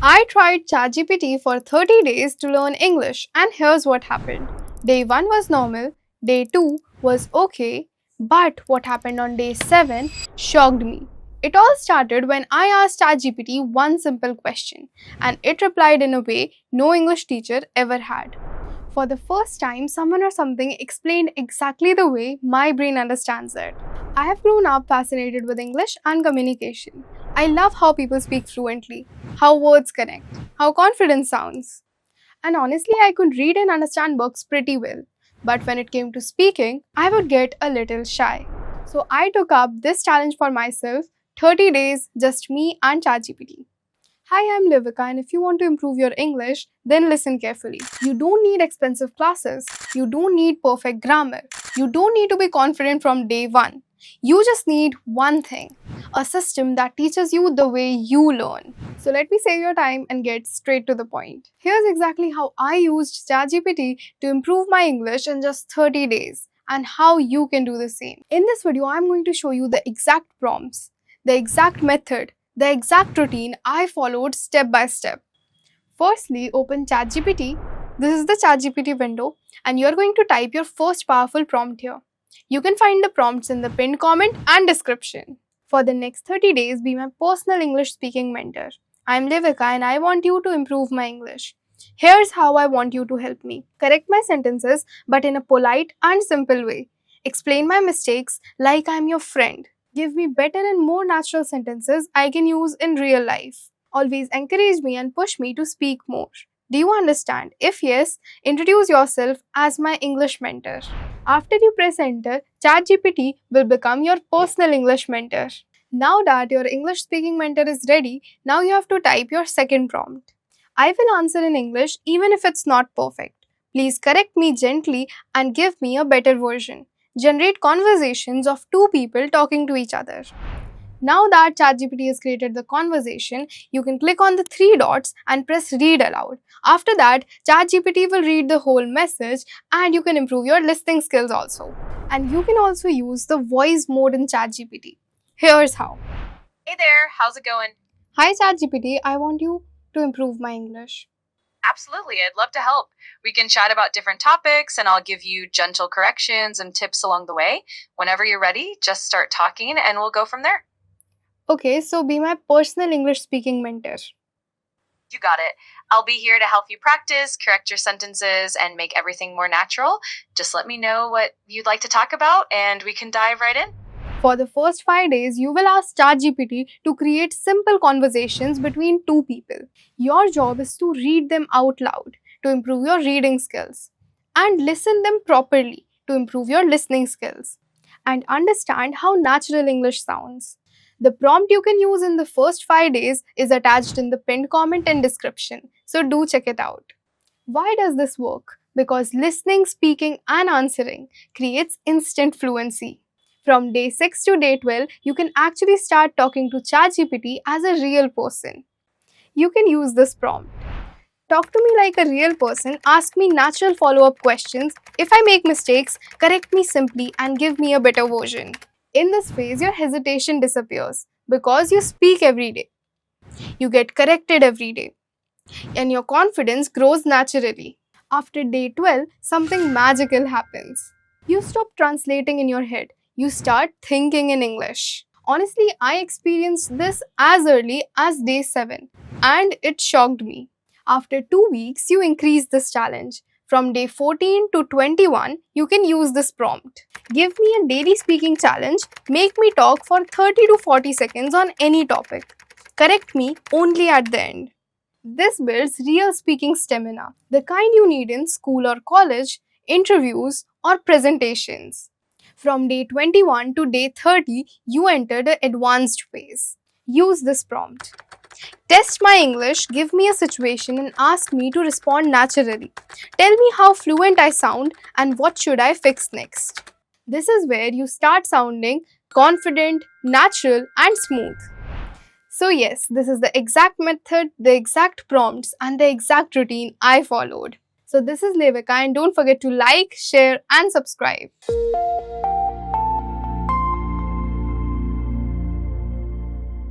I tried ChatGPT for 30 days to learn English, and here's what happened. Day 1 was normal, day 2 was okay, but what happened on day 7 shocked me. It all started when I asked ChatGPT one simple question, and it replied in a way no English teacher ever had. For the first time, someone or something explained exactly the way my brain understands it. I have grown up fascinated with English and communication. I love how people speak fluently, how words connect, how confidence sounds. And honestly, I could read and understand books pretty well. But when it came to speaking, I would get a little shy. So I took up this challenge for myself, 30 days, just me and ChatGPT. Hi, I'm Levikah, and if you want to improve your English, then listen carefully. You don't need expensive classes. You don't need perfect grammar. You don't need to be confident from day one. You just need one thing, a system that teaches you the way you learn. So let me save your time and get straight to the point. Here's exactly how I used ChatGPT to improve my English in just 30 days and how you can do the same. In this video, I'm going to show you the exact prompts, the exact method, the exact routine I followed step by step. Firstly, open ChatGPT. This is the ChatGPT window, and you're going to type your first powerful prompt here. You can find the prompts in the pinned comment and description. For the next 30 days, be my personal English speaking mentor. I'm Levikah and I want you to improve my English. Here's how I want you to help me. Correct my sentences, but in a polite and simple way. Explain my mistakes like I'm your friend. Give me better and more natural sentences I can use in real life. Always encourage me and push me to speak more. Do you understand? If yes, introduce yourself as my English mentor. After you press enter, ChatGPT will become your personal English mentor. Now that your English speaking mentor is ready, now you have to type your second prompt. I will answer in English even if it's not perfect. Please correct me gently and give me a better version. Generate conversations of two people talking to each other. Now that ChatGPT has created the conversation, you can click on the three dots and press read aloud. After that, ChatGPT will read the whole message and you can improve your listening skills also. And you can also use the voice mode in ChatGPT. Here's how. Hey there, how's it going? Hi ChatGPT, I want you to improve my English. Absolutely, I'd love to help. We can chat about different topics and I'll give you gentle corrections and tips along the way. Whenever you're ready, just start talking and we'll go from there. Okay, so be my personal English speaking mentor. You got it. I'll be here to help you practice, correct your sentences, and make everything more natural. Just let me know what you'd like to talk about and we can dive right in. For the first 5 days, you will ask ChatGPT to create simple conversations between two people. Your job is to read them out loud to improve your reading skills and listen them properly to improve your listening skills and understand how natural English sounds. The prompt you can use in the first 5 days is attached in the pinned comment and description, so do check it out. Why does this work? Because listening, speaking, and answering creates instant fluency. From day 6 to day 12, you can actually start talking to ChatGPT as a real person. You can use this prompt. Talk to me like a real person, ask me natural follow-up questions. If I make mistakes, correct me simply and give me a better version. In this phase, your hesitation disappears because you speak every day. You get corrected every day and your confidence grows naturally. After day 12, something magical happens. You stop translating in your head. You start thinking in English. Honestly, I experienced this as early as day 7 and it shocked me. After 2 weeks, you increase this challenge. From day 14 to 21, you can use this prompt. Give me a daily speaking challenge. Make me talk for 30 to 40 seconds on any topic. Correct me only at the end. This builds real speaking stamina, the kind you need in school or college, interviews, or presentations. From day 21 to day 30, you enter the advanced phase. Use this prompt. Test my English, give me a situation and ask me to respond naturally. Tell me how fluent I sound and what should I fix next. This is where you start sounding confident, natural, and smooth. So yes, this is the exact method, the exact prompts, and the exact routine I followed. So this is Levikah and don't forget to like, share, and subscribe.